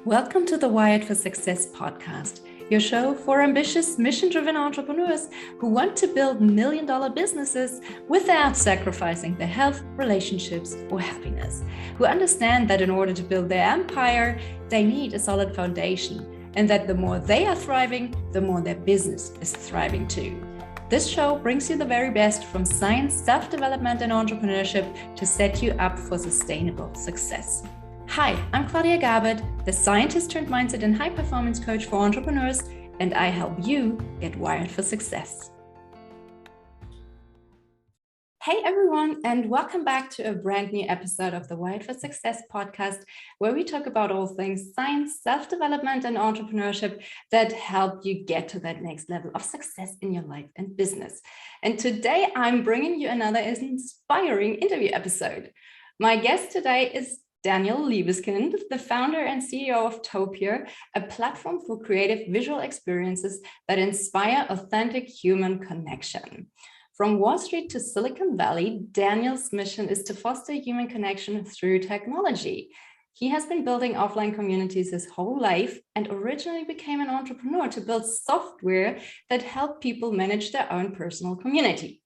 Welcome to the Wired for Success podcast, your show for ambitious, mission-driven entrepreneurs who want to build million-dollar businesses without sacrificing their health, relationships, or happiness, who understand that in order to build their empire, they need a solid foundation, and that the more they are thriving, the more their business is thriving too. This show brings you the very best from science, self-development, and entrepreneurship to set you up for sustainable success. Hi, I'm Claudia Garbutt, the scientist turned mindset and high performance coach for entrepreneurs, and I help you get wired for success. Hey everyone, and welcome back to a brand new episode of the Wired for Success podcast, where we talk about all things science, self-development, and entrepreneurship that help you get to that next level of success in your life and business. And today I'm bringing you another inspiring interview episode. My guest today is Daniel Liebeskind, the founder and CEO of Topia, a platform for creative visual experiences that inspire authentic human connection. From Wall Street to Silicon Valley, Daniel's mission is to foster human connection through technology. He has been building offline communities his whole life and originally became an entrepreneur to build software that help people manage their own personal community.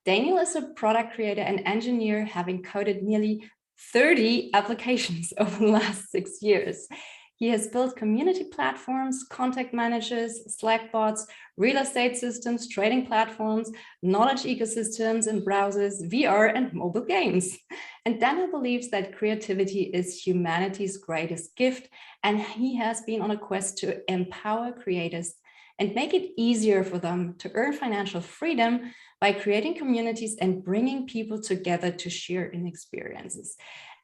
Daniel is a product creator and engineer, having coded nearly 30 applications over the last 6 years. He has built community platforms, contact managers, Slack bots, real estate systems, trading platforms, knowledge ecosystems and browsers, VR and mobile games. And Daniel believes that creativity is humanity's greatest gift, and he has been on a quest to empower creators and make it easier for them to earn financial freedom by creating communities and bringing people together to share in experiences.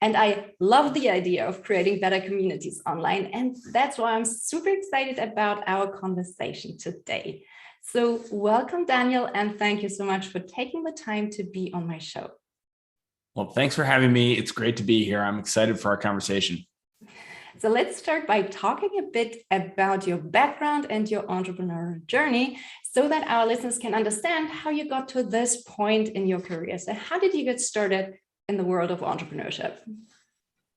And I love the idea of creating better communities online. And that's why I'm super excited about our conversation today. So welcome, Daniel, and thank you so much for taking the time to be on my show. Well, thanks for having me. It's great to be here. I'm excited for our conversation. So let's start by talking a bit about your background and your entrepreneurial journey so that our listeners can understand how you got to this point in your career. So how did you get started in the world of entrepreneurship?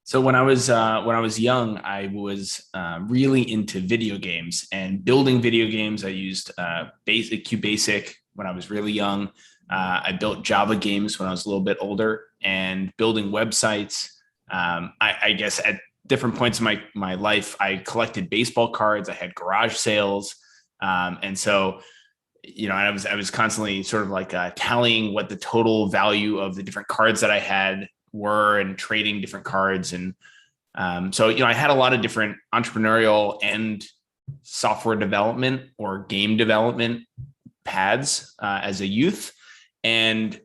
So when I was young, I was really into video games and building video games. I used QBasic when I was really young. I built Java games when I was a little bit older, and building websites. I guess at different points in my life, I collected baseball cards. I had garage sales. And so, I was constantly sort of like tallying what the total value of the different cards that I had were and trading different cards. And so I had a lot of different entrepreneurial and software development or game development paths as a youth. And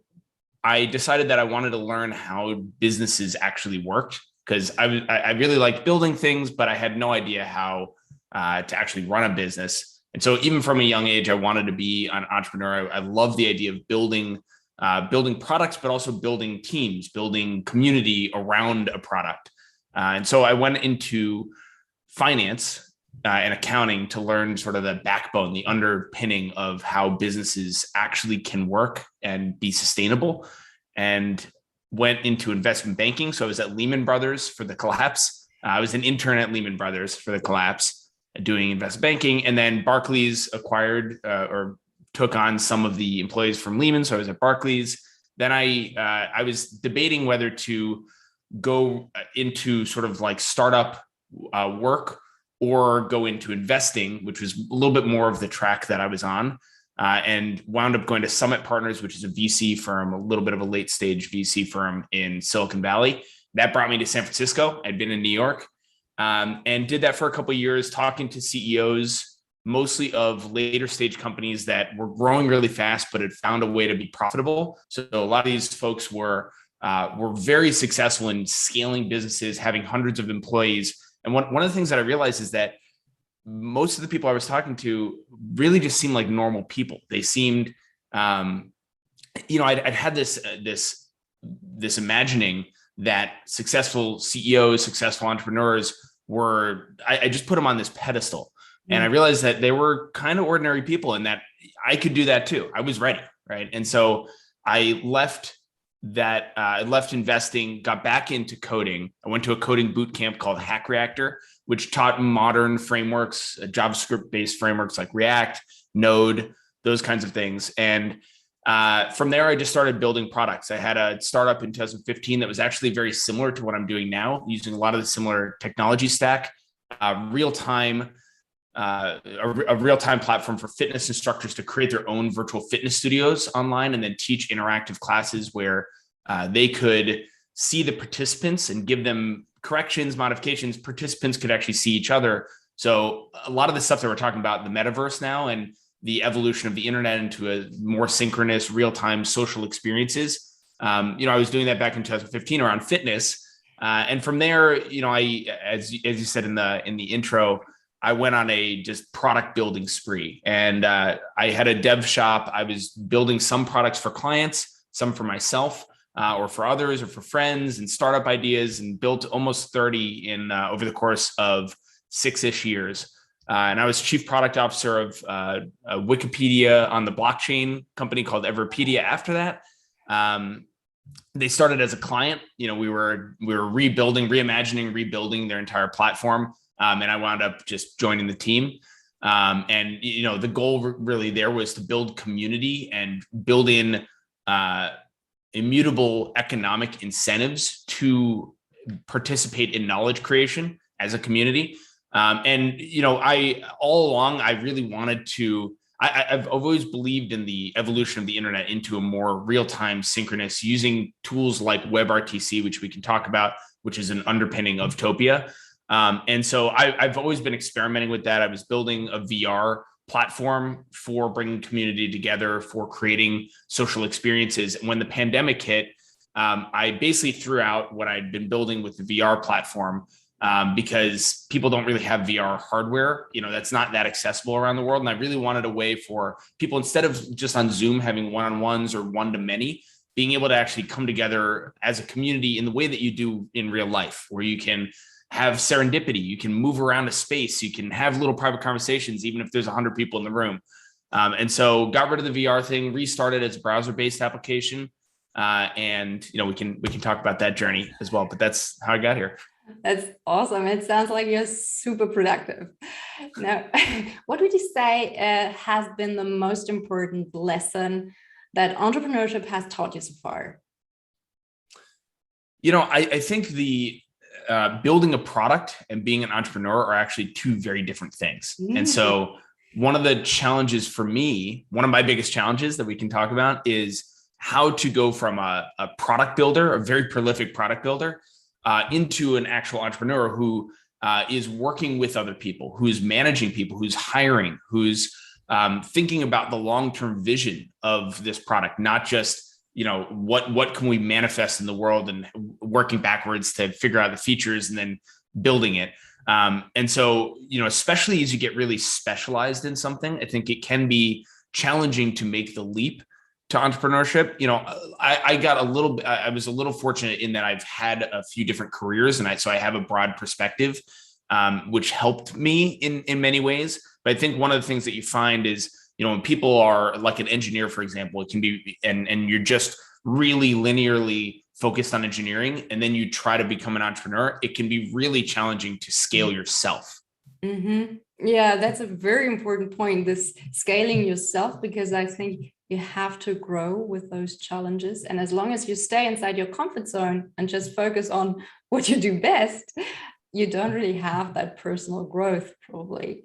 I decided that I wanted to learn how businesses actually worked, because I really liked building things, but I had no idea how to actually run a business. And so even from a young age, I wanted to be an entrepreneur. I love the idea of building products, but also building teams, building community around a product. And so I went into finance and accounting to learn sort of the backbone, the underpinning of how businesses actually can work and be sustainable, and went into investment banking. So I was at Lehman Brothers for the collapse. I was an intern at Lehman Brothers for the collapse, doing investment banking. And then Barclays acquired or took on some of the employees from Lehman. So I was at Barclays. Then I was debating whether to go into sort of like startup work or go into investing, which was a little bit more of the track that I was on. And wound up going to Summit Partners, which is a VC firm, a little bit of a late stage VC firm in Silicon Valley. That brought me to San Francisco. I'd been in New York and did that for a couple of years, talking to CEOs, mostly of later stage companies that were growing really fast, but had found a way to be profitable. So a lot of these folks were very successful in scaling businesses, having hundreds of employees. And one of the things that I realized is that most of the people I was talking to really just seemed like normal people. They seemed, I'd had this imagining that successful CEOs, successful entrepreneurs I just put them on this pedestal. And I realized that they were kind of ordinary people and that I could do that too. I was ready. Right. And so I left that I left investing, got back into coding. I went to a coding boot camp called Hack Reactor, which taught modern frameworks, JavaScript-based frameworks like React, Node, those kinds of things. And from there, I just started building products. I had a startup in 2015 that was actually very similar to what I'm doing now, using a lot of the similar technology stack, real-time, a real-time platform for fitness instructors to create their own virtual fitness studios online and then teach interactive classes where they could see the participants and give them corrections, modifications. Participants could actually see each other. So a lot of the stuff that we're talking about, the metaverse now and the evolution of the internet into a more synchronous, real-time social experiences. I was doing that back in 2015 around fitness. And from there, as you said in the intro, I went on a just product building spree, and I had a dev shop. I was building some products for clients, some for myself, or for others, or for friends, and startup ideas, and built almost 30 in over the course of 6-ish years. And I was chief product officer of Wikipedia on the blockchain company called Everpedia. After that, they started as a client. We were rebuilding their entire platform. And I wound up just joining the team. And the goal really there was to build community and build in immutable economic incentives to participate in knowledge creation as a community. I all along, I really wanted to, I've always believed in the evolution of the internet into a more real-time synchronous, using tools like WebRTC, which we can talk about, which is an underpinning of Topia. And so I've always been experimenting with that. I was building a VR platform for bringing community together, for creating social experiences. And when the pandemic hit, I basically threw out what I'd been building with the VR platform because people don't really have VR hardware. That's not that accessible around the world. And I really wanted a way for people, instead of just on Zoom having one-on-ones or one-to-many, being able to actually come together as a community in the way that you do in real life, where you can have serendipity, you can move around a space, you can have little private conversations, even if there's 100 people in the room. And so got rid of the VR thing, restarted as a browser-based application. And we can talk about that journey as well, but that's how I got here. That's awesome. It sounds like you're super productive. Now, what would you say has been the most important lesson that entrepreneurship has taught you so far? I think the building a product and being an entrepreneur are actually two very different things. Mm-hmm. And so one of the challenges for me, one of my biggest challenges that we can talk about, is how to go from a product builder, a very prolific product builder, into an actual entrepreneur who is working with other people, who's managing people, who's hiring, who's thinking about the long-term vision of this product, not just what can we manifest in the world and working backwards to figure out the features and then building it. And so, especially as you get really specialized in something, I think it can be challenging to make the leap to entrepreneurship. I was a little fortunate in that I've had a few different careers, and so I have a broad perspective, which helped me in many ways. But I think one of the things that you find is, when people are like an engineer, for example, it can be, and you're just really linearly focused on engineering, and then you try to become an entrepreneur, it can be really challenging to scale yourself. Mm-hmm. Yeah, that's a very important point, this scaling yourself, because I think you have to grow with those challenges. And as long as you stay inside your comfort zone and just focus on what you do best, you don't really have that personal growth, probably.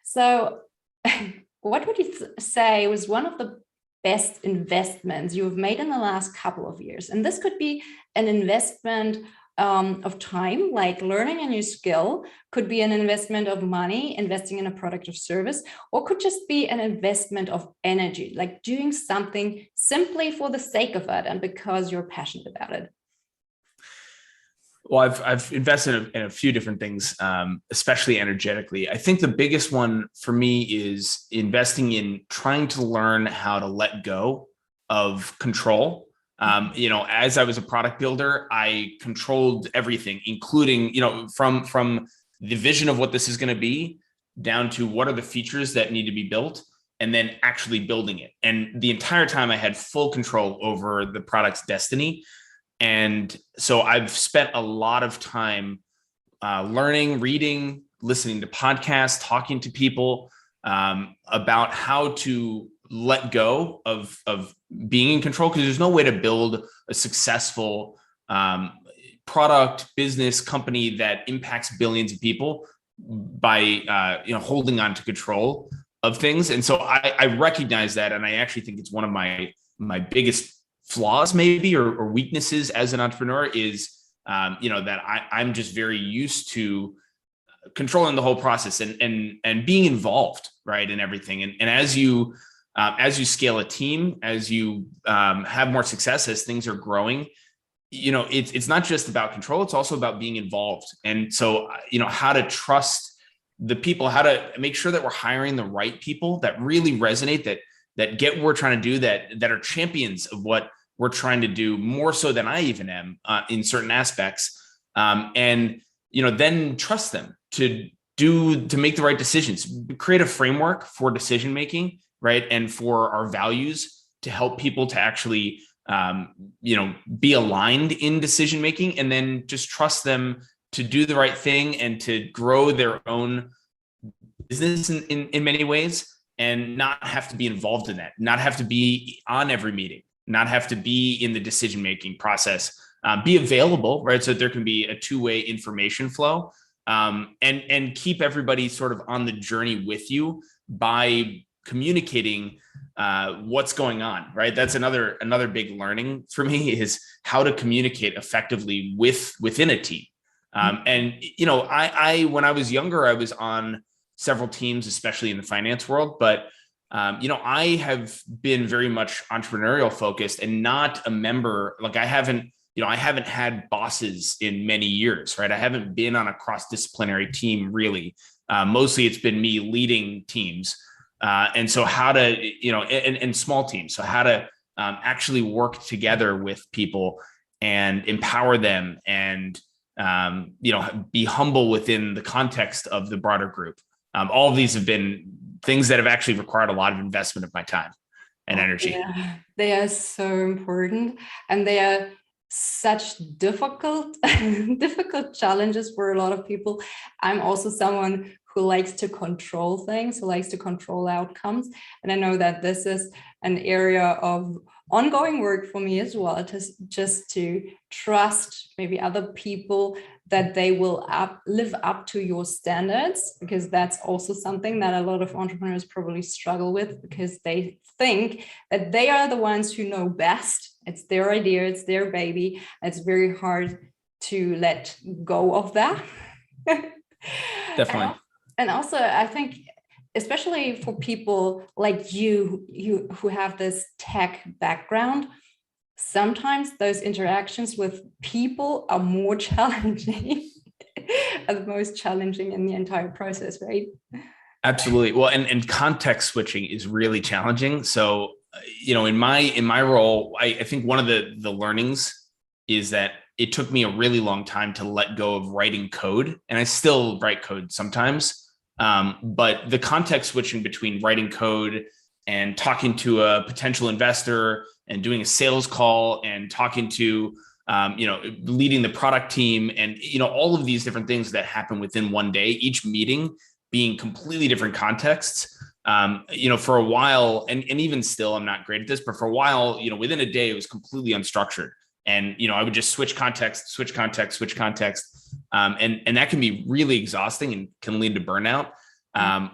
So what would you say was one of the best investments you've made in the last couple of years? And this could be an investment of time, like learning a new skill, could be an investment of money, investing in a product or service, or could just be an investment of energy, like doing something simply for the sake of it and because you're passionate about it. Well, I've invested in a few different things, especially energetically. I think the biggest one for me is investing in trying to learn how to let go of control. As I was a product builder, I controlled everything, including, from the vision of what this is going to be down to what are the features that need to be built. and then actually building it. And the entire time I had full control over the product's destiny. And so I've spent a lot of time learning, reading, listening to podcasts, talking to people about how to let go of being in control, because there's no way to build a successful product, business, company that impacts billions of people by holding on to control of things. And so I recognize that, and I actually think it's one of my biggest flaws, maybe, or weaknesses as an entrepreneur is that I'm just very used to controlling the whole process and being involved, right, in everything. And as you scale a team, as you have more success, as things are growing, it's not just about control, it's also about being involved. And so, how to trust the people, how to make sure that we're hiring the right people that really resonate, that get what we're trying to do, that are champions of what we're trying to do, more so than I even am in certain aspects. And then trust them to make the right decisions, create a framework for decision making, right, and for our values to help people to actually be aligned in decision making, and then just trust them to do the right thing and to grow their own business in many ways, and not have to be involved in that, not have to be on every meeting, not have to be in the decision making process, be available, right, so that there can be a two-way information flow, and keep everybody sort of on the journey with you by communicating what's going on, right? That's another big learning for me, is how to communicate effectively within a team. And I when I was younger, I was on several teams, especially in the finance world, but I have been very much entrepreneurial focused and not a member. Like I haven't had bosses in many years, right? I haven't been on a cross-disciplinary team really. Mostly it's been me leading teams. And so how to, and small teams. So how to actually work together with people and empower them and, be humble within the context of the broader group. All of these have been things that have actually required a lot of investment of my time and energy. Yeah, they are so important, and they are such difficult challenges for a lot of people. I'm also someone who likes to control things, who likes to control outcomes. And I know that this is an area of ongoing work for me as well, just to trust maybe other people that they will live up to your standards, because that's also something that a lot of entrepreneurs probably struggle with, because they think that they are the ones who know best. It's their idea, it's their baby. It's very hard to let go of that. Definitely. And also, I think, especially for people like you who have this tech background, sometimes those interactions with people are more challenging, are the most challenging in the entire process, right? Absolutely. Well, and context switching is really challenging. So, in my role, I think one of the learnings is that it took me a really long time to let go of writing code, and I still write code sometimes. But the context switching between writing code and talking to a potential investor and doing a sales call and talking to, leading the product team and, all of these different things that happen within one day, each meeting being completely different contexts. For a while, and even still, I'm not great at this, but for a while, within a day, it was completely unstructured. And, I would just switch context. And that can be really exhausting and can lead to burnout.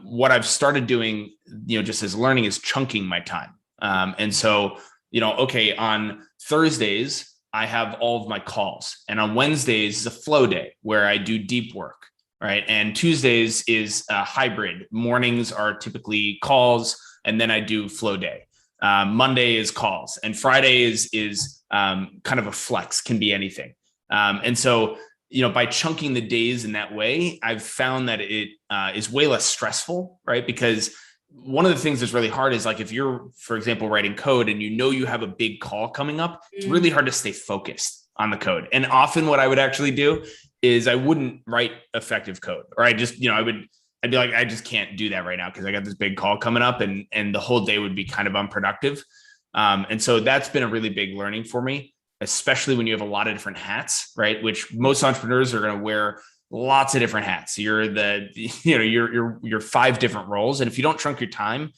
What I've started doing, just as learning, is chunking my time. And so, on Thursdays, I have all of my calls, and on Wednesdays is a flow day where I do deep work, right? And Tuesdays is a hybrid. Mornings are typically calls, and then I do flow day. Monday is calls, and Friday is kind of a flex, can be anything. And so, by chunking the days in that way, I've found that it is way less stressful, right? Because one of the things that's really hard is, like, if you're, for example, writing code and you have a big call coming up, it's really hard to stay focused on the code. And often what I would actually do is I wouldn't write effective code, or I just, I would I'd be like, I just can't do that right now because I got this big call coming up, and the whole day would be kind of unproductive. And so that's been a really big learning for me, especially when you have a lot of different hats, right? Which most entrepreneurs are going to wear lots of different hats. You're you're 5 different roles. And if you don't trunk your time,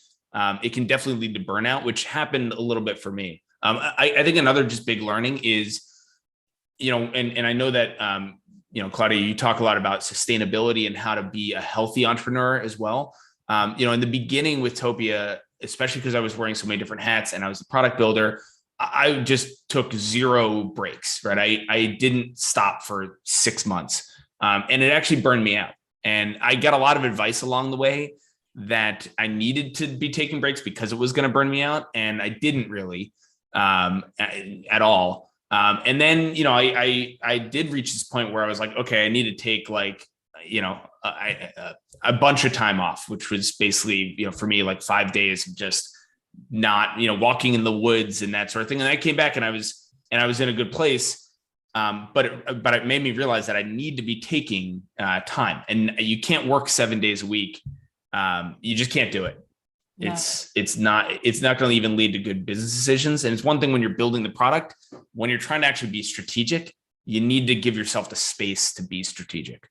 it can definitely lead to burnout, which happened a little bit for me. I think another just big learning is, and I know that, Claudia, you talk a lot about sustainability and how to be a healthy entrepreneur as well. In the beginning with Topia, especially because I was wearing so many different hats and I was the product builder, I just took 0 breaks, right? I didn't stop for 6 months. And it actually burned me out. And I got a lot of advice along the way that I needed to be taking breaks because it was going to burn me out. And I didn't really at all. And then, I did reach this point where I was like, okay, I need to take a bunch of time off, which was basically, for me, like 5 days of just not, walking in the woods and that sort of thing. And I came back and I was in a good place. But it made me realize that I need to be taking time, and you can't work 7 days a week. You just can't do it. Yeah. It's not going to even lead to good business decisions. And it's one thing when you're building the product. When you're trying to actually be strategic, you need to give yourself the space to be strategic.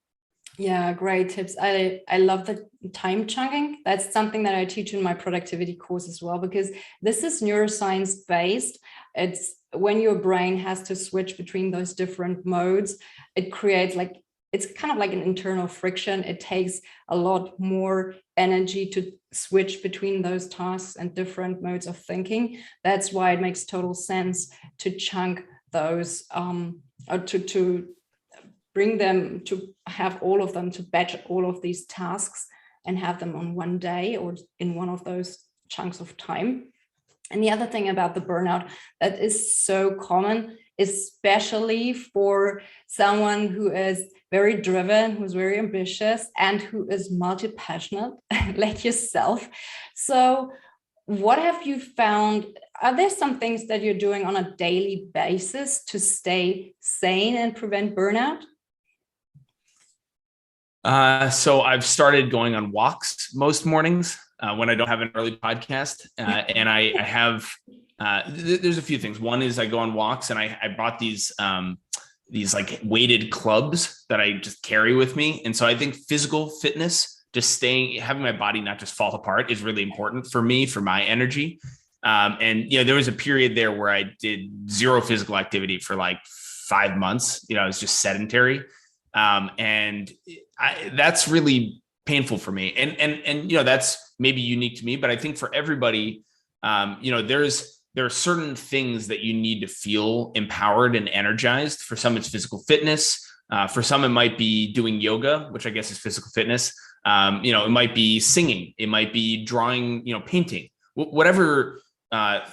Yeah, great tips. I love the time chunking. That's something that I teach in my productivity course as well, because this is neuroscience based. It's when your brain has to switch between those different modes, it creates it's kind of like an internal friction. It takes a lot more energy to switch between those tasks and different modes of thinking. That's why it makes total sense to chunk those, or to bring them, to have all of them, to batch all of these tasks and have them on one day or in one of those chunks of time. And the other thing about the burnout that is so common, especially for someone who is very driven, who's very ambitious, and who is multi-passionate, like yourself. So what have you found? Are there some things that you're doing on a daily basis to stay sane and prevent burnout? So I've started going on walks most mornings when I don't have an early podcast. And I have, there's a few things. One is I go on walks, and I bought these like weighted clubs that I just carry with me. And so I think physical fitness, just having my body not just fall apart, is really important for me, for my energy. And, there was a period there where I did 0 physical activity for like 5 months. I was just sedentary. And that's really painful for me. And that's maybe unique to me, but I think for everybody, there are certain things that you need to feel empowered and energized. For some, it's physical fitness. For some, it might be doing yoga, which I guess is physical fitness. It might be singing. It might be drawing, painting, whatever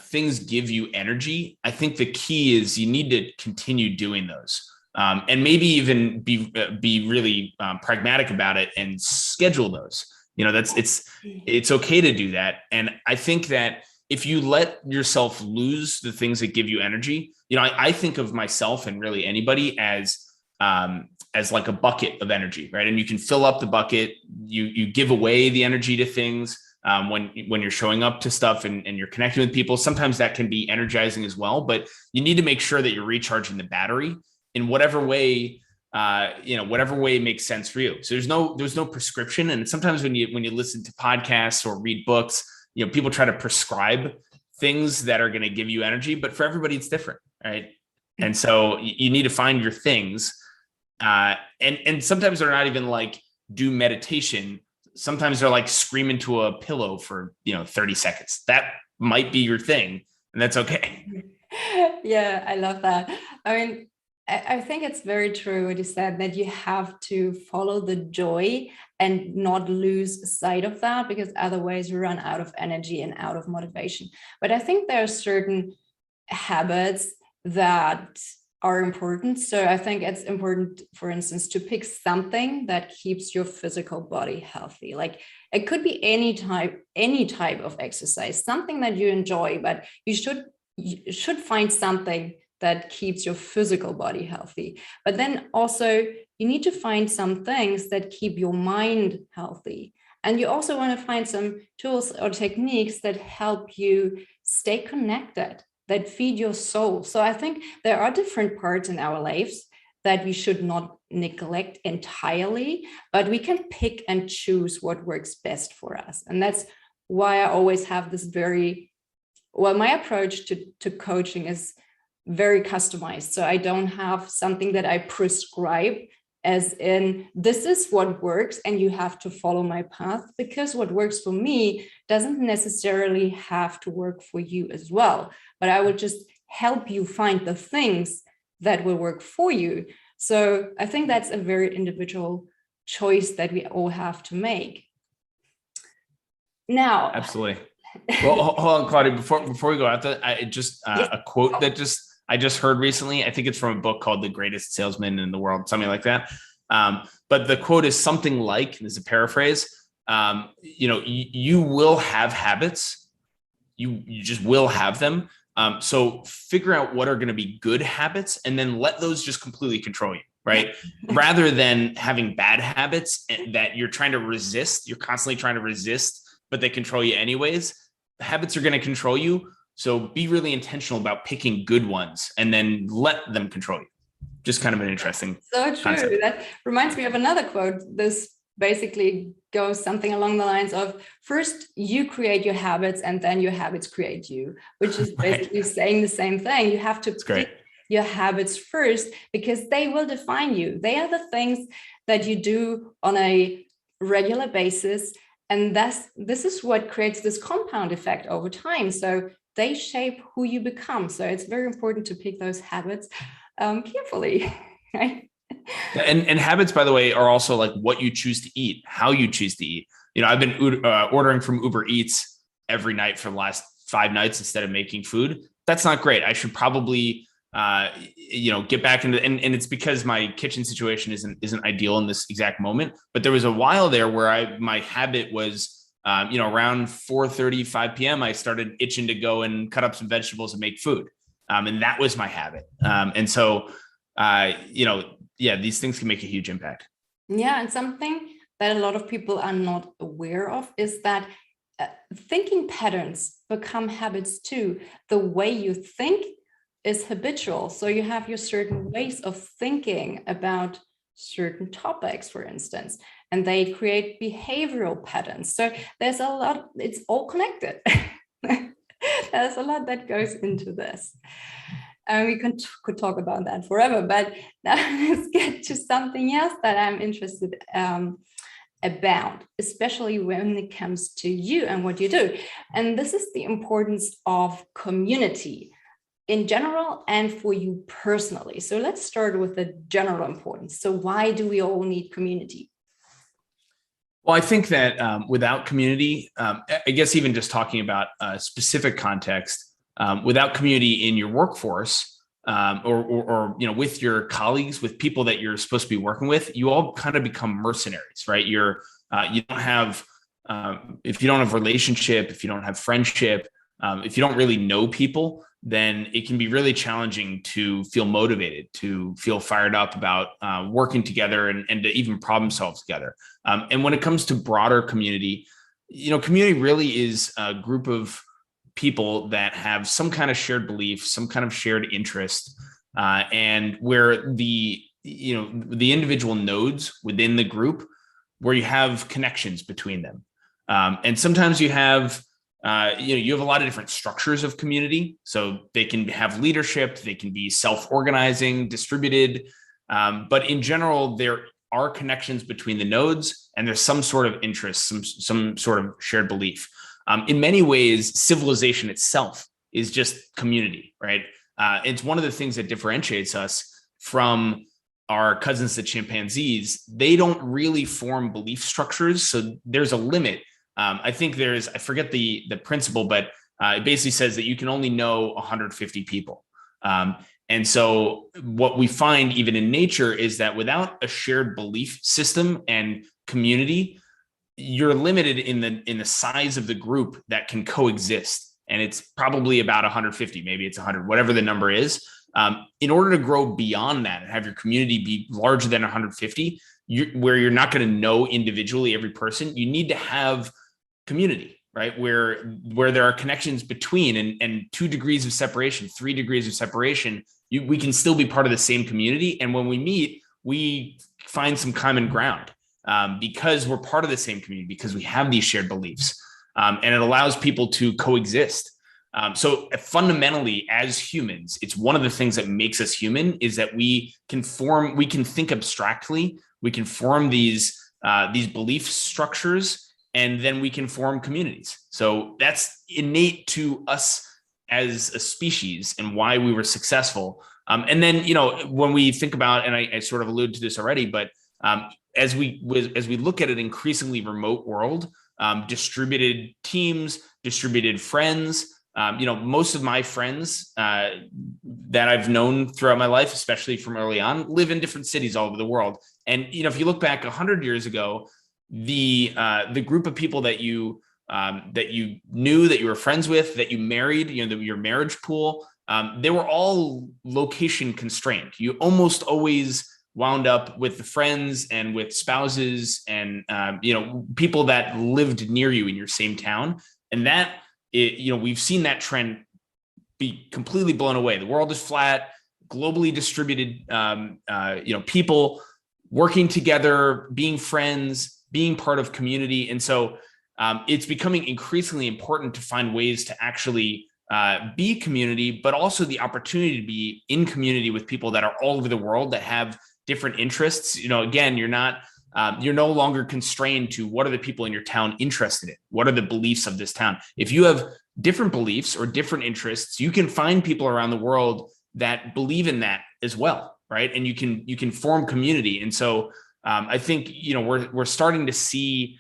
things give you energy. I think the key is you need to continue doing those. And maybe even be really pragmatic about it and schedule those. It's okay to do that. And I think that if you let yourself lose the things that give you energy, I think of myself and really anybody as like a bucket of energy, right? And you can fill up the bucket. You give away the energy to things when you're showing up to stuff and you're connecting with people. Sometimes that can be energizing as well, but you need to make sure that you're recharging the battery in whatever way, whatever way makes sense for you. So there's no prescription. And sometimes when you listen to podcasts or read books, people try to prescribe things that are going to give you energy, but for everybody it's different, right? And so you need to find your things. And sometimes they're not even like do meditation. Sometimes they're like scream into a pillow for 30 seconds. That might be your thing, and that's okay. Yeah, I love that. I mean, I think it's very true what you said, that you have to follow the joy and not lose sight of that, because otherwise you run out of energy and out of motivation. But I think there are certain habits that are important. So I think it's important, for instance, to pick something that keeps your physical body healthy. Like it could be any type of exercise, something that you enjoy, but you should find something that keeps your physical body healthy. But then also you need to find some things that keep your mind healthy. And you also want to find some tools or techniques that help you stay connected, that feed your soul. So I think there are different parts in our lives that we should not neglect entirely, but we can pick and choose what works best for us. And that's why I always have this my approach to coaching is very customized. So I don't have something that I prescribe as in, this is what works and you have to follow my path, because what works for me doesn't necessarily have to work for you as well. But I will just help you find the things that will work for you. So I think that's a very individual choice that we all have to make. Now, absolutely. Well, hold on, Claudia, before we go out there, a quote that I just heard recently. I think it's from a book called The Greatest Salesman in the World, something like that. But the quote is something like, and this is a paraphrase, you will have habits. You just will have them. So figure out what are going to be good habits and then let those just completely control you, right? Rather than having bad habits that you're trying to resist, you're constantly trying to resist, but they control you anyways. The habits are going to control you. So be really intentional about picking good ones and then let them control you. Just kind of an interesting concept. That reminds me of another quote. This basically goes something along the lines of, first you create your habits and then your habits create you, which is basically saying the same thing. You have to pick your habits first because they will define you. They are the things that you do on a regular basis. And this is what creates this compound effect over time. So they shape who you become. So it's very important to pick those habits carefully. Right? And habits, by the way, are also like what you choose to eat, how you choose to eat. I've been ordering from Uber Eats every night for the last 5 nights instead of making food. That's not great. I should probably get back into, and it's because my kitchen situation isn't ideal in this exact moment. But there was a while there where my habit was, around 4:30, 5 p.m. I started itching to go and cut up some vegetables and make food. And that was my habit. And so, these things can make a huge impact. Yeah. And something that a lot of people are not aware of is that thinking patterns become habits too. The way you think is habitual. So you have your certain ways of thinking about certain topics, for instance, and they create behavioral patterns. So there's a lot, it's all connected. There's a lot that goes into this. And we could talk about that forever, but now let's get to something else that I'm interested about, especially when it comes to you and what you do. And this is the importance of community in general and for you personally. So let's start with the general importance. So why do we all need community? Well, I think that without community, I guess even just talking about a specific context, without community in your workforce or with your colleagues, with people that you're supposed to be working with, you all kind of become mercenaries, right? You don't have, if you don't have relationship, if you don't have friendship, if you don't really know people, then it can be really challenging to feel motivated, to feel fired up about working together and to even problem solve together. And when it comes to broader community, community really is a group of people that have some kind of shared belief, some kind of shared interest, and where the individual nodes within the group, where you have connections between them. And sometimes you have you have a lot of different structures of community. So they can have leadership, they can be self-organizing, distributed. But in general, there are connections between the nodes and there's some sort of interest, some sort of shared belief. In many ways, civilization itself is just community, right? It's one of the things that differentiates us from our cousins, the chimpanzees. They don't really form belief structures. So there's a limit. I think I forget the principle, but it basically says that you can only know 150 people. And so what we find even in nature is that without a shared belief system and community, you're limited in the size of the group that can coexist. And it's probably about 150, maybe it's 100, whatever the number is. In order to grow beyond that and have your community be larger than 150, where you're not going to know individually every person, you need to have community, right? Where there are connections between and 2 degrees of separation, 3 degrees of separation, we can still be part of the same community. And when we meet, we find some common ground because we're part of the same community, because we have these shared beliefs, and it allows people to coexist. So fundamentally, as humans, it's one of the things that makes us human is that we can think abstractly, we can form these belief structures, and then we can form communities. So that's innate to us as a species and why we were successful. And then, when we think about, and I sort of alluded to this already, but as we look at an increasingly remote world, distributed teams, distributed friends, most of my friends that I've known throughout my life, especially from early on, live in different cities all over the world. And, if you look back 100 years ago, the group of people that you knew, that you were friends with, that you married, your marriage pool, they were all location constrained. You almost always wound up with the friends and with spouses and, people that lived near you in your same town. And that, we've seen that trend be completely blown away. The world is flat, globally distributed, people working together, being friends, being part of community. And so it's becoming increasingly important to find ways to actually be community, but also the opportunity to be in community with people that are all over the world that have different interests. Again, you're no longer constrained to what are the people in your town interested in? What are the beliefs of this town? If you have different beliefs or different interests, you can find people around the world that believe in that as well, right? And you can form community. And so I think we're starting to see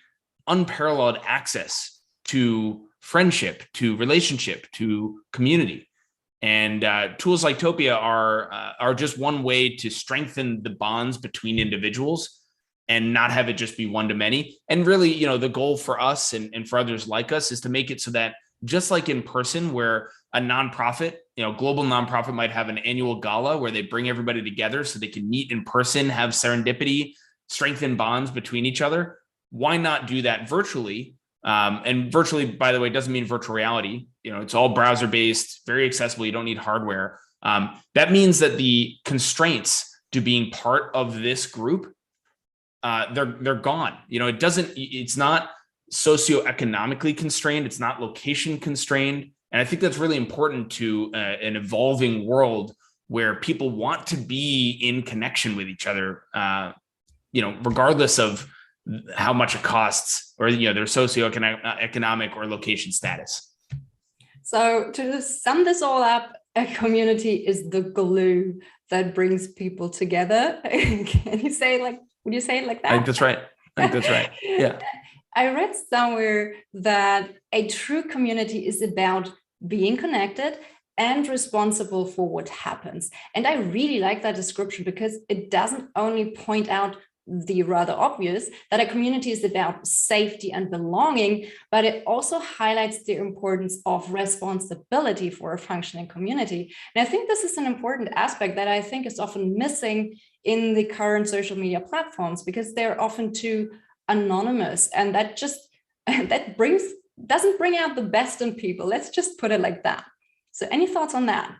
unparalleled access to friendship, to relationship, to community. And tools like Topia are just one way to strengthen the bonds between individuals and not have it just be one to many. And really, the goal for us and for others like us is to make it so that just like in person, where a nonprofit, global nonprofit might have an annual gala where they bring everybody together so they can meet in person, have serendipity, strengthen bonds between each other. Why not do that virtually? And virtually, by the way, doesn't mean virtual reality. It's all browser based, very accessible. You don't need hardware. That means that the constraints to being part of this group, they're gone. It's not socioeconomically constrained. It's not location constrained. And I think that's really important to an evolving world where people want to be in connection with each other, regardless of how much it costs or their socioeconomic or location status. So to sum this all up, a community is the glue that brings people together. Can you say would you say it like that? I think that's right. Yeah. I read somewhere that a true community is about being connected and responsible for what happens. And I really like that description because it doesn't only point out the rather obvious that a community is about safety and belonging, but it also highlights the importance of responsibility for a functioning community. And I think this is an important aspect that I think is often missing in the current social media platforms because they're often too anonymous, and that doesn't bring out the best in people. Let's just put it like that. So any thoughts on that?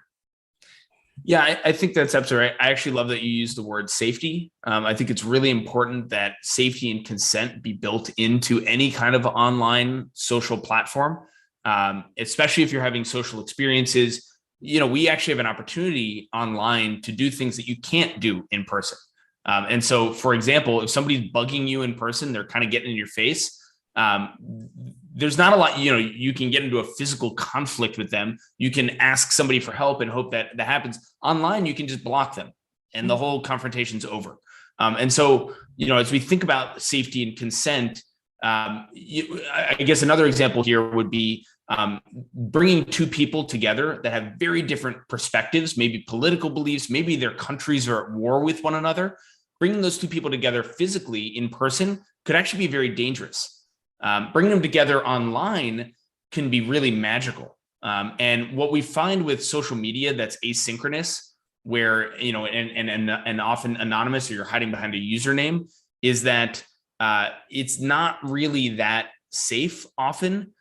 Yeah, I think that's absolutely right. I actually love that you use the word safety. I think it's really important that safety and consent be built into any kind of online social platform, especially if you're having social experiences. We actually have an opportunity online to do things that you can't do in person. And so, for example, if somebody's bugging you in person, they're kind of getting in your face. There's not a lot, you can get into a physical conflict with them. You can ask somebody for help and hope that happens. Online, you can just block them and the whole confrontation's over. And so, as we think about safety and consent, I guess another example here would be bringing 2 people together that have very different perspectives, maybe political beliefs, maybe their countries are at war with one another. Bringing those 2 people together physically in person could actually be very dangerous. Bringing them together online can be really magical. And what we find with social media that's asynchronous where, and often anonymous, or you're hiding behind a username, is that it's not really that safe often,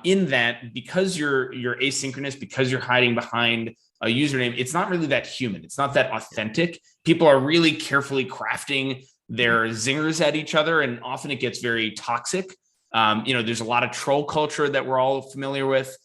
in that because you're asynchronous, because you're hiding behind a username, it's not really that human. It's not that authentic. People are really carefully crafting their zingers at each other, and often it gets very toxic. There's a lot of troll culture that we're all familiar with.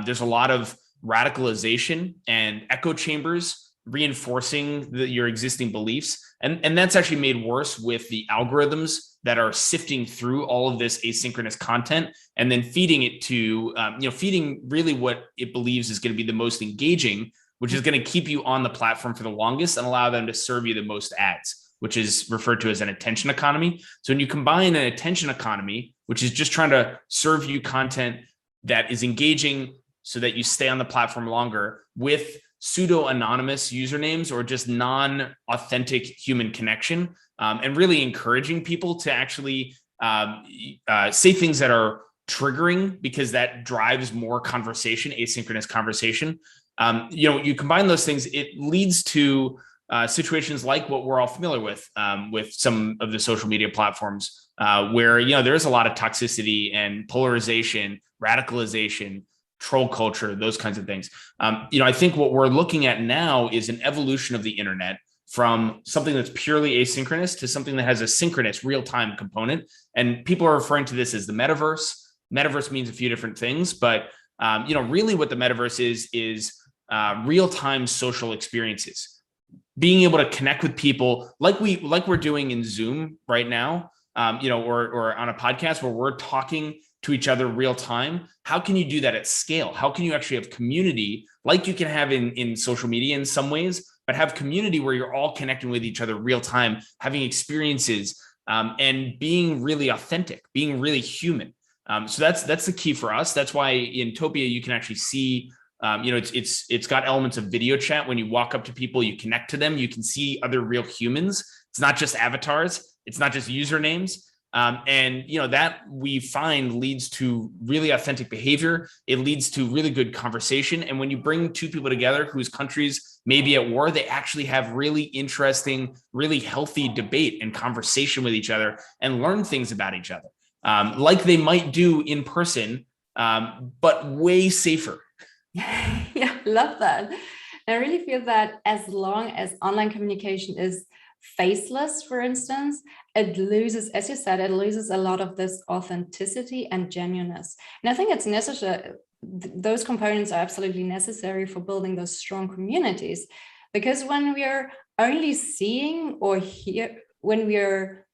There's a lot of radicalization and echo chambers reinforcing your existing beliefs. And that's actually made worse with the algorithms that are sifting through all of this asynchronous content and then feeding it to, feeding really what it believes is going to be the most engaging, which is going to keep you on the platform for the longest and allow them to serve you the most ads, which is referred to as an attention economy. So when you combine an attention economy, which is just trying to serve you content that is engaging so that you stay on the platform longer, with pseudo-anonymous usernames or just non-authentic human connection, and really encouraging people to actually say things that are triggering, because that drives more conversation, asynchronous conversation. You combine those things, it leads to situations like what we're all familiar with some of the social media platforms, where there's a lot of toxicity and polarization, radicalization, troll culture, those kinds of things. I think what we're looking at now is an evolution of the internet from something that's purely asynchronous to something that has a synchronous real-time component. And people are referring to this as the metaverse. Metaverse means a few different things, but really what the metaverse is real-time social experiences. Being able to connect with people like we're doing in Zoom right now, or on a podcast where we're talking to each other real time. How can you do that at scale? How can you actually have community like you can have in social media in some ways, but have community where you're all connecting with each other real time, having experiences, and being really authentic, being really human. So that's the key for us. That's why in Topia you can actually see, it's got elements of video chat. When you walk up to people, you connect to them, you can see other real humans. It's not just avatars. It's not just usernames. That we find leads to really authentic behavior. It leads to really good conversation. And when you bring two people together whose countries may be at war, they actually have really interesting, really healthy debate and conversation with each other and learn things about each other, like they might do in person, but way safer. Yeah, love that. I really feel that as long as online communication is faceless, for instance, it loses, as you said, it loses a lot of this authenticity and genuineness. And I think it's necessary. Those components are absolutely necessary for building those strong communities, because when we are only seeing or when we are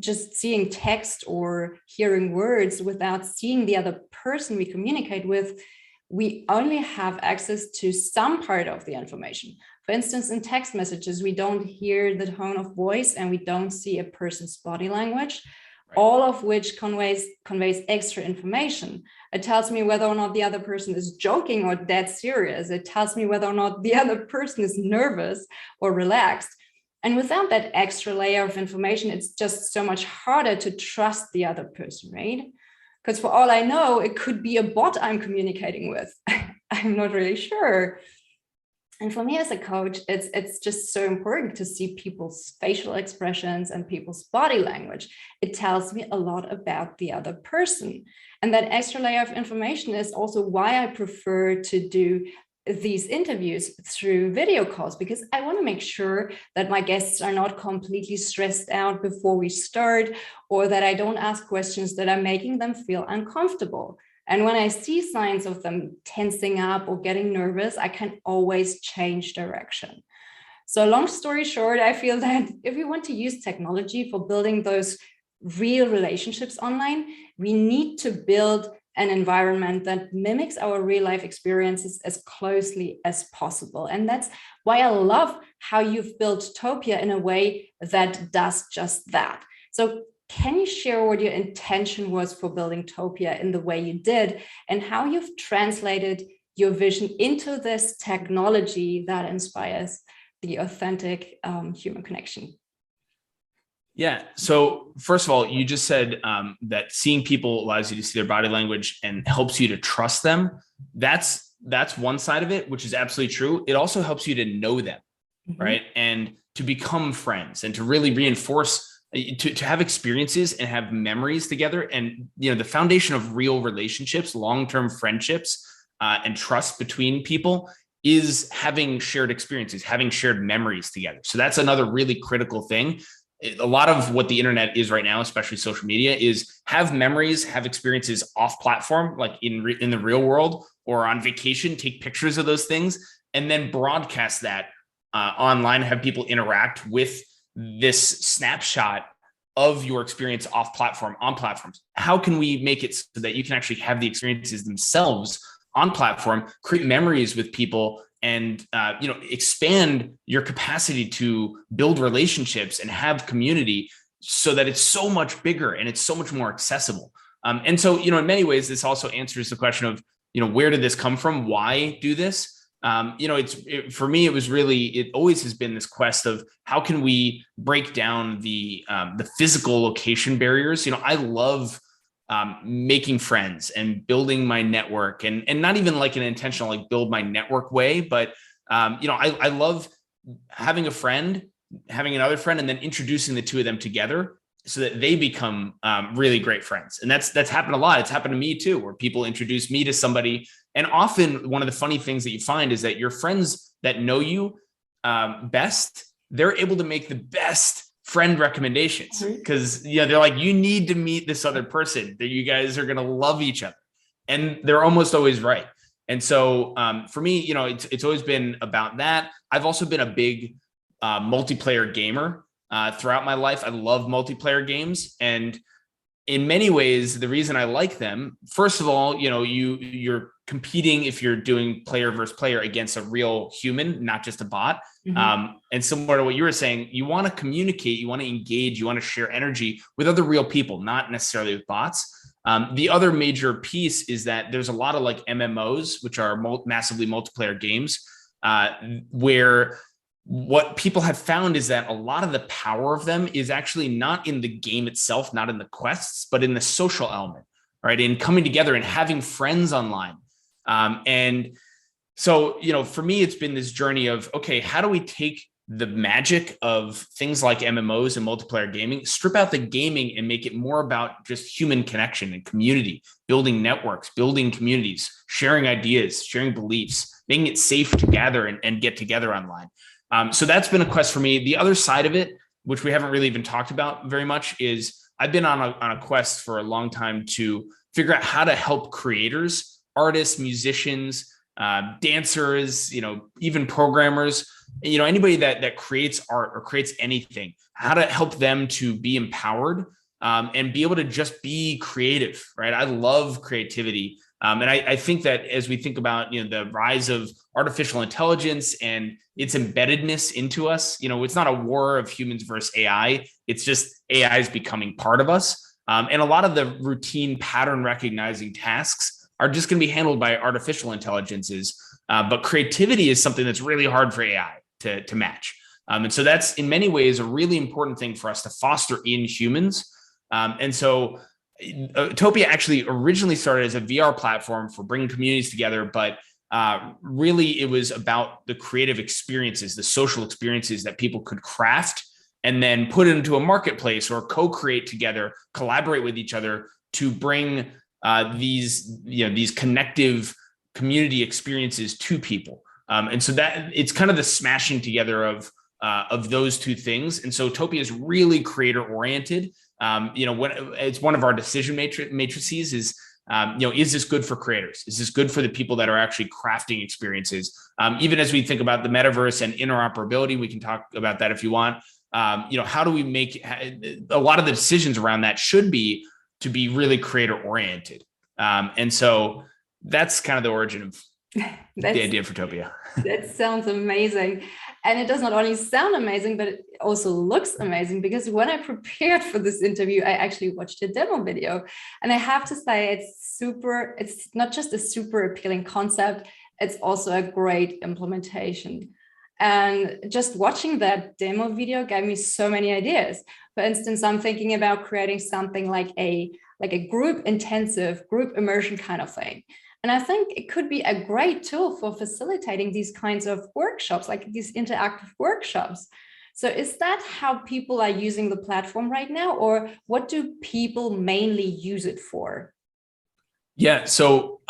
just seeing text or hearing words without seeing the other person we communicate with, we only have access to some part of the information. For instance, in text messages, we don't hear the tone of voice and we don't see a person's body language, right, all of which conveys extra information. It tells me whether or not the other person is joking or dead serious. It tells me whether or not the other person is nervous or relaxed. And without that extra layer of information, it's just so much harder to trust the other person, right? Because for all I know, it could be a bot I'm communicating with. I'm not really sure. And for me as a coach, it's just so important to see people's facial expressions and people's body language. It tells me a lot about the other person. And that extra layer of information is also why I prefer to do these interviews through video calls, because I want to make sure that my guests are not completely stressed out before we start, or that I don't ask questions that are making them feel uncomfortable. And when I see signs of them tensing up or getting nervous, I can always change direction. So long story short, I feel that if we want to use technology for building those real relationships online, we need to build an environment that mimics our real life experiences as closely as possible. And that's why I love how you've built Topia in a way that does just that. So can you share what your intention was for building Topia in the way you did, and how you've translated your vision into this technology that inspires the authentic human connection? Yeah. So first of all, you just said that seeing people allows you to see their body language and helps you to trust them. That's that's one side of it, which is absolutely true. It also helps you to know them, right? And to become friends and to really reinforce, to have experiences and have memories together. And, the foundation of real relationships, long-term friendships, and trust between people is having shared experiences, having shared memories together. So that's another really critical thing. A lot of what the internet is right now, especially social media, is have memories, have experiences off platform, like in the real world or on vacation, take pictures of those things, and then broadcast that online, have people interact with this snapshot of your experience off platform, on platforms. How can we make it so that you can actually have the experiences themselves on platform, create memories with people, and expand your capacity to build relationships and have community, so that it's so much bigger and it's so much more accessible. And so, in many ways, this also answers the question of, where did this come from? Why do this? For me, it always has been this quest of how can we break down the physical location barriers. I love making friends and building my network, and not even like an intentional, like build my network way, but I love having a friend, having another friend, and then introducing the two of them together so that they become really great friends. And that's happened a lot. It's happened to me too, where people introduce me to somebody. And often one of the funny things that you find is that your friends that know you best, they're able to make the best friend recommendations, because they're like, you need to meet this other person, that you guys are going to love each other, and they're almost always right. And so for me, it's always been about that. I've also been a big multiplayer gamer throughout my life. I love multiplayer games, and in many ways, the reason I like them, first of all, you're competing, if you're doing player versus player, against a real human, not just a bot. And similar to what you were saying, you want to communicate, you want to engage, you want to share energy with other real people, not necessarily with bots. The other major piece is that there's a lot of like MMOs, which are massively multiplayer games, where what people have found is that a lot of the power of them is actually not in the game itself, not in the quests, but in the social element, right? In coming together and having friends online. And so, for me, it's been this journey of, okay, how do we take the magic of things like MMOs and multiplayer gaming, strip out the gaming and make it more about just human connection and community, building networks, building communities, sharing ideas, sharing beliefs, making it safe to gather and get together online. So that's been a quest for me. The other side of it, which we haven't really even talked about very much, is I've been on a quest for a long time to figure out how to help creators, artists, musicians, dancers, even programmers, anybody that creates art or creates anything, how to help them to be empowered and be able to just be creative, right? I love creativity. And I think that as we think about, the rise of artificial intelligence and its embeddedness into us, it's not a war of humans versus AI. It's just AI is becoming part of us. And a lot of the routine pattern recognizing tasks are just going to be handled by artificial intelligences. But creativity is something that's really hard for AI to match. And so that's in many ways a really important thing for us to foster in humans. And so Topia actually originally started as a VR platform for bringing communities together, but really it was about the creative experiences, the social experiences that people could craft and then put it into a marketplace or co-create together, collaborate with each other to bring these connective community experiences to people. And so that it's kind of the smashing together of those two things. And so Topia is really creator oriented. When it's one of our decision matrices is, is this good for creators? Is this good for the people that are actually crafting experiences? Even as we think about the metaverse and interoperability, we can talk about that if you want. How do we make a lot of the decisions around that should be to be really creator oriented. And so that's kind of the origin of the idea for Topia. That sounds amazing. And it does not only sound amazing, but it also looks amazing, because when I prepared for this interview, I actually watched a demo video. And I have to say, it's not just a super appealing concept, it's also a great implementation. And just watching that demo video gave me so many ideas. For instance, I'm thinking about creating something like a group intensive, group immersion kind of thing. And I think it could be a great tool for facilitating these kinds of workshops, like these interactive workshops. So is that how people are using the platform right now, or what do people mainly use it for? Yeah, so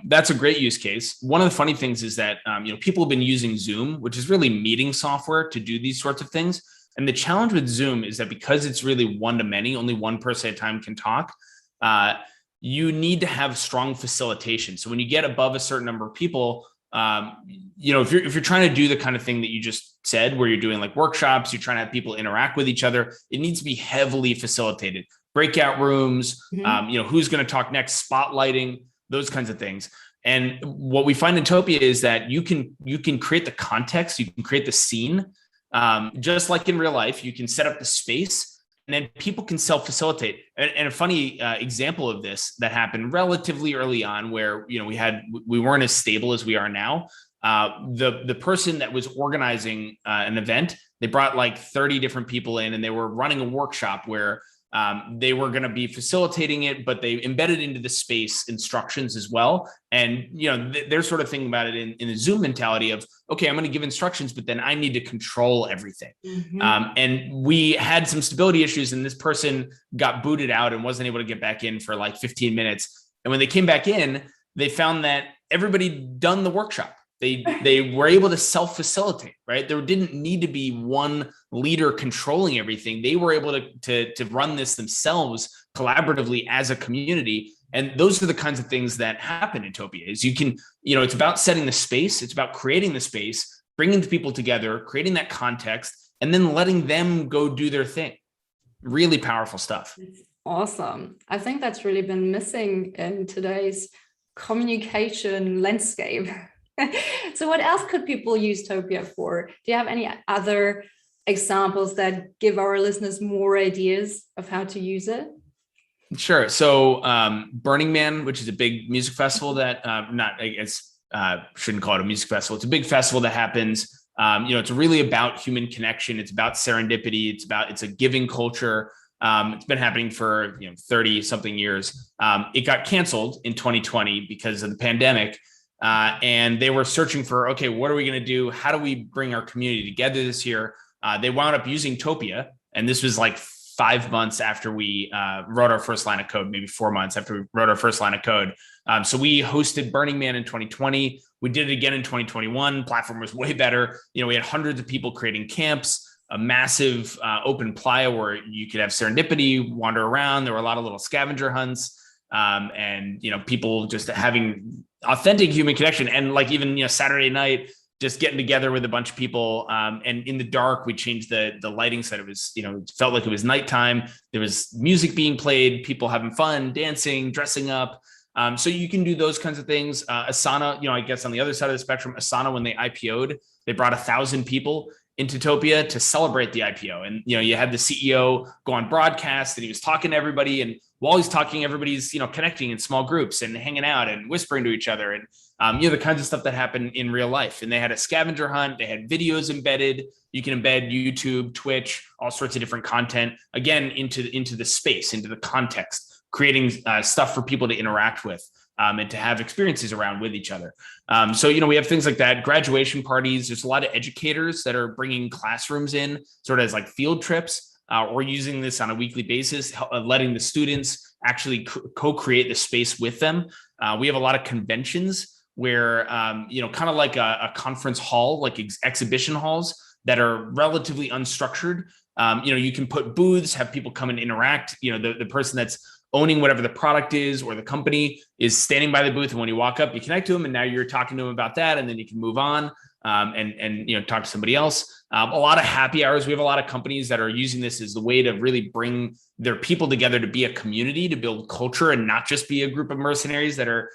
that's a great use case. One of the funny things is that people have been using Zoom, which is really meeting software, to do these sorts of things. And the challenge with Zoom is that because it's really one-to-many, only one person at a time can talk, you need to have strong facilitation. So when you get above a certain number of people, if you're trying to do the kind of thing that you just said, where you're doing like workshops, you're trying to have people interact with each other, it needs to be heavily facilitated. Breakout rooms, who's going to talk next, spotlighting, those kinds of things. And what we find in Topia is that you can create the context, you can create the scene, just like in real life. You can set up the space, and then people can self-facilitate. And a funny example of this that happened relatively early on, where we weren't as stable as we are now. The person that was organizing an event, they brought like 30 different people in, and they were running a workshop where they were going to be facilitating it, but they embedded into the space instructions as well. And, they're sort of thinking about it in the Zoom mentality of, okay, I'm going to give instructions, but then I need to control everything. And we had some stability issues, and this person got booted out and wasn't able to get back in for like 15 minutes. And when they came back in, they found that everybody done the workshop. They were able to self-facilitate, right? There didn't need to be one leader controlling everything. They were able to run this themselves collaboratively as a community. And those are the kinds of things that happen in Topia. Is it's about setting the space. It's about creating the space, bringing the people together, creating that context, and then letting them go do their thing. Really powerful stuff. It's awesome. I think that's really been missing in today's communication landscape. So what else could people use Topia for? Do you have any other examples that give our listeners more ideas of how to use it? Sure. So Burning Man, which is a big music festival that shouldn't call it a music festival. It's a big festival that happens. It's really about human connection. It's about serendipity. It's a giving culture. It's been happening for 30 something years. It got canceled in 2020 because of the pandemic. And they were searching for, okay, what are we going to do? How do we bring our community together this year? They wound up using Topia. And this was like 5 months after we wrote our first line of code, maybe 4 months after we wrote our first line of code. So we hosted Burning Man in 2020. We did it again in 2021. Platform was way better. We had hundreds of people creating camps, a massive open playa where you could have serendipity, wander around. There were a lot of little scavenger hunts. And people just having authentic human connection, and like even Saturday night, just getting together with a bunch of people. And in the dark, we changed the lighting so that it was it felt like it was nighttime. There was music being played, people having fun, dancing, dressing up. So you can do those kinds of things. Asana, I guess on the other side of the spectrum, Asana, when they IPO'd, they brought 1,000 people into Topia to celebrate the IPO. And, you had the CEO go on broadcast, and he was talking to everybody. And while he's talking, everybody's, connecting in small groups and hanging out and whispering to each other. And, the kinds of stuff that happen in real life. And they had a scavenger hunt. They had videos embedded. You can embed YouTube, Twitch, all sorts of different content, again, into the space, into the context, creating stuff for people to interact with. And to have experiences around with each other. So, we have things like that, graduation parties. There's a lot of educators that are bringing classrooms in sort of as like field trips, or using this on a weekly basis, letting the students actually co-create the space with them. We have a lot of conventions where, kind of like a conference hall, like exhibition halls that are relatively unstructured. You can put booths, have people come and interact. The person that's owning whatever the product is or the company is standing by the booth. And when you walk up, you connect to them, and now you're talking to them about that. And then you can move on and talk to somebody else. A lot of happy hours. We have a lot of companies that are using this as the way to really bring their people together to be a community, to build culture, and not just be a group of mercenaries that are,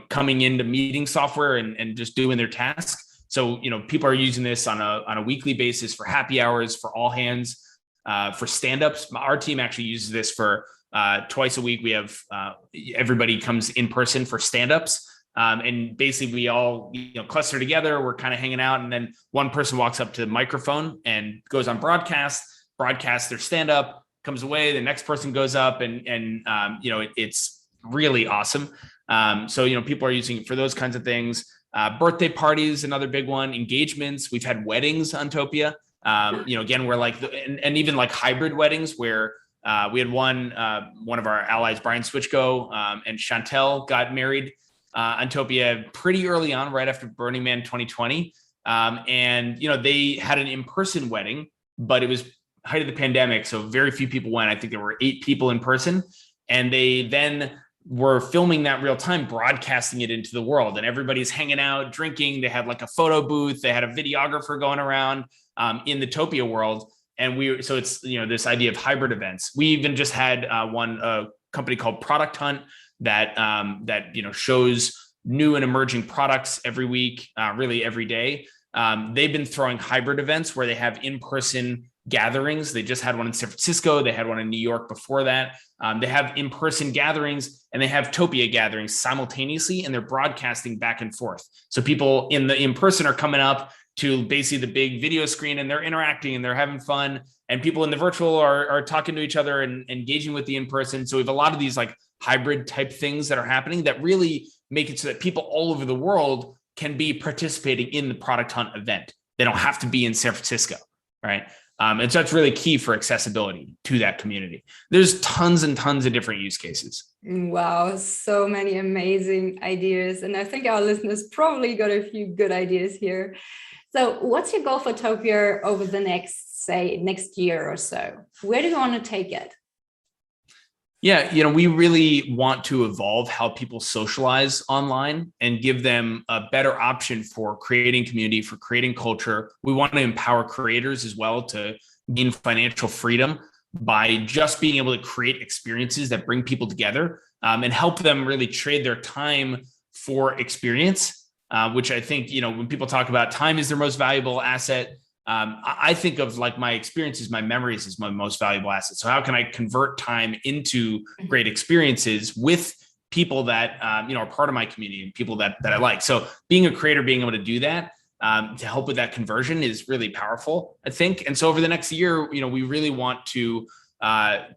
coming into meeting software and just doing their tasks. So, people are using this on a weekly basis for happy hours, for all hands, for stand-ups. Our team actually uses this for twice a week. We have everybody comes in person for stand-ups, and basically we all cluster together. We're kind of hanging out, and then one person walks up to the microphone and goes on broadcasts their stand-up, comes away. The next person goes up, and it's really awesome. So, people are using it for those kinds of things. Birthday parties, another big one. Engagements. We've had weddings on Topia. Again, we're like, and even like hybrid weddings where we had one of our allies, Brian Switchko, and Chantel got married on Topia pretty early on, right after Burning Man 2020. And they had an in-person wedding, but it was height of the pandemic, so very few people went. I think there were 8 people in person, and they then were filming that real time, broadcasting it into the world, and everybody's hanging out, drinking. They had like a photo booth, they had a videographer going around in the Topia world. And so it's, this idea of hybrid events. We even just had a company called Product Hunt that shows new and emerging products every week, really every day. They've been throwing hybrid events where they have in-person gatherings. They just had one in San Francisco. They had one in New York before that. They have in-person gatherings, and they have Topia gatherings simultaneously, and they're broadcasting back and forth. So people in the in-person are coming up to basically the big video screen, and they're interacting and they're having fun. And people in the virtual are talking to each other and engaging with the in-person. So we have a lot of these like hybrid type things that are happening that really make it so that people all over the world can be participating in the Product Hunt event. They don't have to be in San Francisco, right? And so that's really key for accessibility to that community. There's tons and tons of different use cases. Wow, so many amazing ideas. And I think our listeners probably got a few good ideas here. So what's your goal for Topia over the next year or so? Where do you want to take it? Yeah, we really want to evolve how people socialize online and give them a better option for creating community, for creating culture. We want to empower creators as well to gain financial freedom by just being able to create experiences that bring people together and help them really trade their time for experience, which I think, when people talk about time is their most valuable asset, I think of like my experiences, my memories as my most valuable asset. So how can I convert time into great experiences with people that, are part of my community and people that I like. So being a creator, being able to do that to help with that conversion is really powerful, I think. And so over the next year, we really want to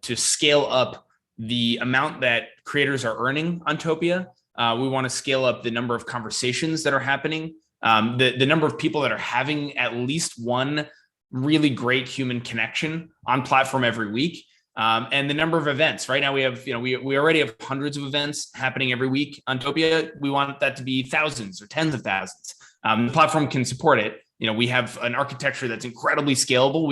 scale up the amount that creators are earning on Topia. We want to scale up the number of conversations that are happening. The number of people that are having at least one really great human connection on platform every week, and the number of events. Right now we have, we already have hundreds of events happening every week on Topia. We want that to be thousands or tens of thousands. The platform can support it. We have an architecture that's incredibly scalable.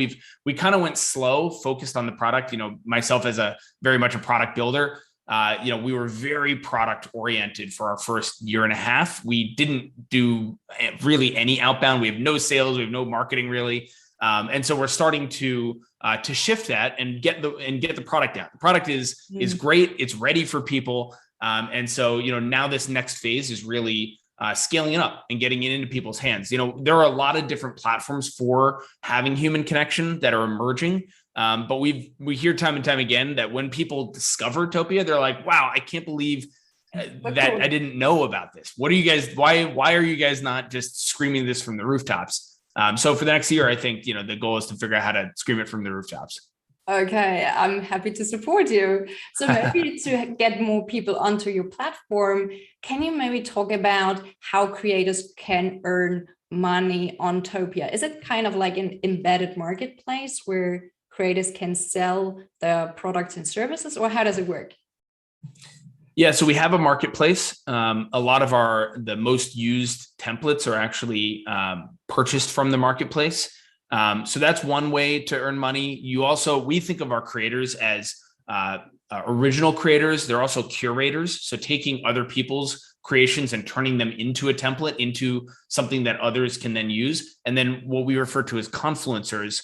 We kind of went slow, focused on the product. Myself as very much a product builder. We were very product oriented for our first year and a half. We didn't do really any outbound. We have no sales. We have no marketing really. And so we're starting to shift that and get the product out. The product is great. It's ready for people. And so, now this next phase is really scaling it up and getting it into people's hands. There are a lot of different platforms for having human connection that are emerging. But we hear time and time again that when people discover Topia, they're like, wow, I can't believe that I didn't know about this. What are you guys, why are you guys not just screaming this from the rooftops? So for the next year, I think, the goal is to figure out how to scream it from the rooftops. Okay, I'm happy to support you. So maybe to get more people onto your platform, can you maybe talk about how creators can earn money on Topia? Is it kind of like an embedded marketplace where creators can sell their products and services, or how does it work? Yeah, so we have a marketplace. A lot of the most used templates are actually purchased from the marketplace. So that's one way to earn money. We think of our creators as original creators. They're also curators. So taking other people's creations and turning them into a template, into something that others can then use. And then what we refer to as confluencers,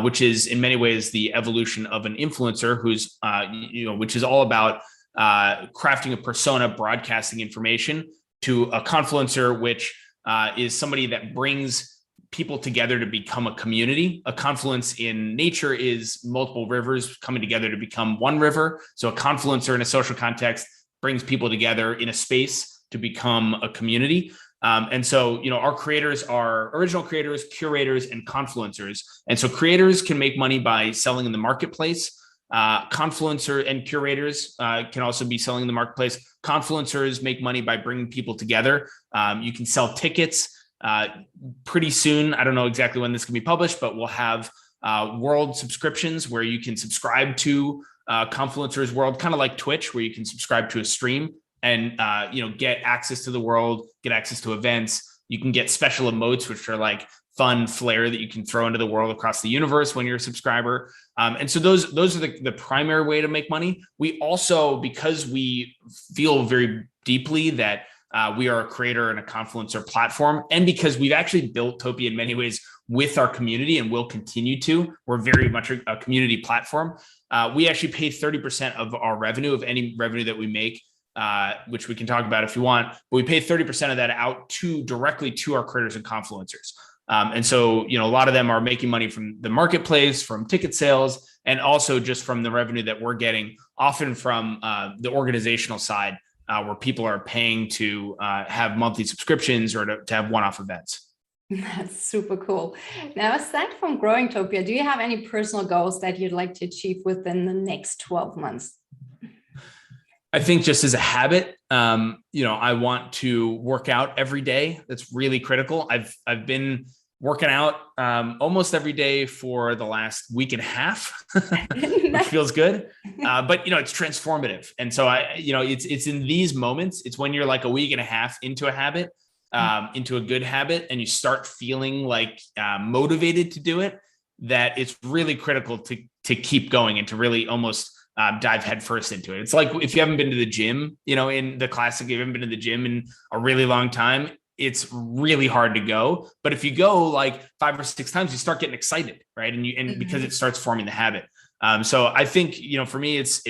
which is in many ways the evolution of an influencer who's, which is all about crafting a persona, broadcasting information, to a confluencer, which is somebody that brings people together to become a community. A confluence in nature is multiple rivers coming together to become one river. So a confluencer in a social context brings people together in a space to become a community. And so, our creators are original creators, curators, and confluencers. And so creators can make money by selling in the marketplace. Confluencer and curators can also be selling in the marketplace. Confluencers make money by bringing people together. You can sell tickets pretty soon. I don't know exactly when this can be published, but we'll have world subscriptions where you can subscribe to Confluencer's world, kind of like Twitch, where you can subscribe to a stream and get access to the world, get access to events. You can get special emotes, which are like fun flair that you can throw into the world across the universe when you're a subscriber. And so those are the primary way to make money. We also, because we feel very deeply that we are a creator and a Confluencer platform, and because we've actually built Topia in many ways with our community and will continue to, we're very much a community platform. We actually pay 30% of our revenue, of any revenue that we make, which we can talk about if you want, but we pay 30% of that out directly to our creators and Confluencers. And so, a lot of them are making money from the marketplace, from ticket sales, and also just from the revenue that we're getting, often from the organizational side, where people are paying to have monthly subscriptions or to have one-off events. That's super cool. Now, aside from growing Topia, do you have any personal goals that you'd like to achieve within the next 12 months? I think just as a habit, I want to work out every day. That's really critical. I've been working out almost every day for the last week and a half, which feels good. But it's transformative. And so it's in these moments, it's when you're like a week and a half into a habit, into a good habit, and you start feeling like motivated to do it, that it's really critical to keep going and to really almost dive headfirst into it. It's like if you haven't been to the gym, in the classic, if you haven't been to the gym in a really long time, it's really hard to go. But if you go like 5 or 6 times, you start getting excited, right? And because it starts forming the habit. So I think, for me, it's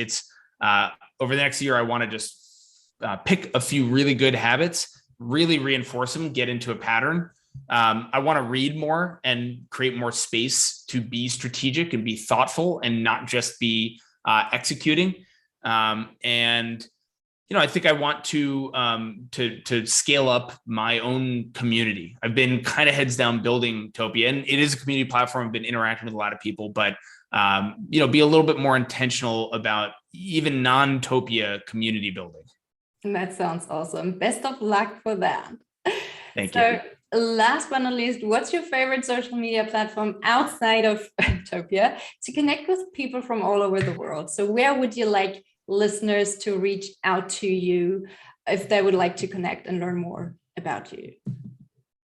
over the next year, I want to just pick a few really good habits, really reinforce them, get into a pattern. I want to read more and create more space to be strategic and be thoughtful and not just be executing. I think I want to scale up my own community. I've been kind of heads down building Topia, and it is a community platform. I've been interacting with a lot of people, but be a little bit more intentional about even non-Topia community building. That sounds awesome. Best of luck for that. Thank you. Last but not least, what's your favorite social media platform outside of Topia to connect with people from all over the world? So where would you like listeners to reach out to you if they would like to connect and learn more about you?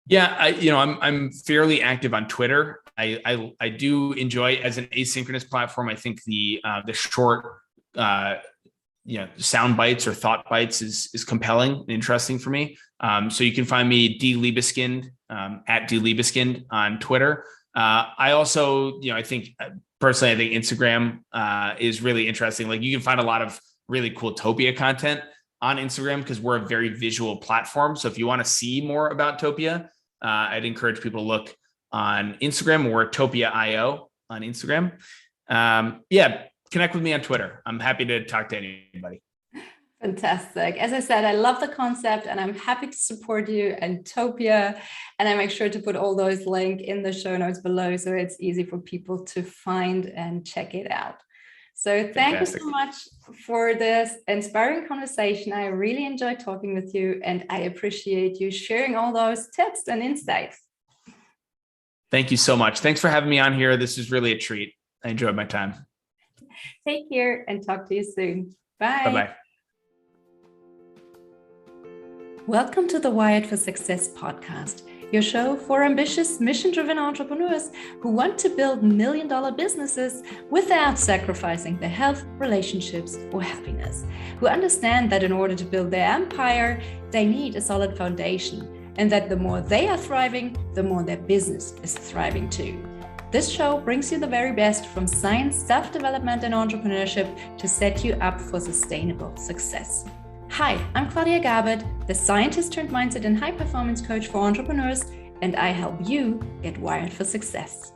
Yeah, I'm fairly active on Twitter. I do enjoy it as an asynchronous platform. I think the short sound bites or thought bites is compelling and interesting for me. So you can find me D Liebeskind at D Liebeskind on Twitter. I also, I think Instagram is really interesting. Like, you can find a lot of really cool Topia content on Instagram because we're a very visual platform. So if you want to see more about Topia, I'd encourage people to look on Instagram. We're Topia.io on Instagram. Connect with me on Twitter. I'm happy to talk to anybody. Fantastic. As I said, I love the concept and I'm happy to support you and Topia. And I make sure to put all those links in the show notes below so it's easy for people to find and check it out. So thank you so much for this inspiring conversation. I really enjoyed talking with you and I appreciate you sharing all those tips and insights. Thank you so much. Thanks for having me on here. This is really a treat. I enjoyed my time. Take care and talk to you soon. Bye. Bye-bye. Welcome to the Wired for Success podcast, your show for ambitious, mission-driven entrepreneurs who want to build million-dollar businesses without sacrificing their health, relationships, or happiness, who understand that in order to build their empire, they need a solid foundation, and that the more they are thriving, the more their business is thriving too. This show brings you the very best from science, self-development, and entrepreneurship to set you up for sustainable success. Hi, I'm Claudia Garbutt, the scientist turned mindset and high performance coach for entrepreneurs, and I help you get wired for success.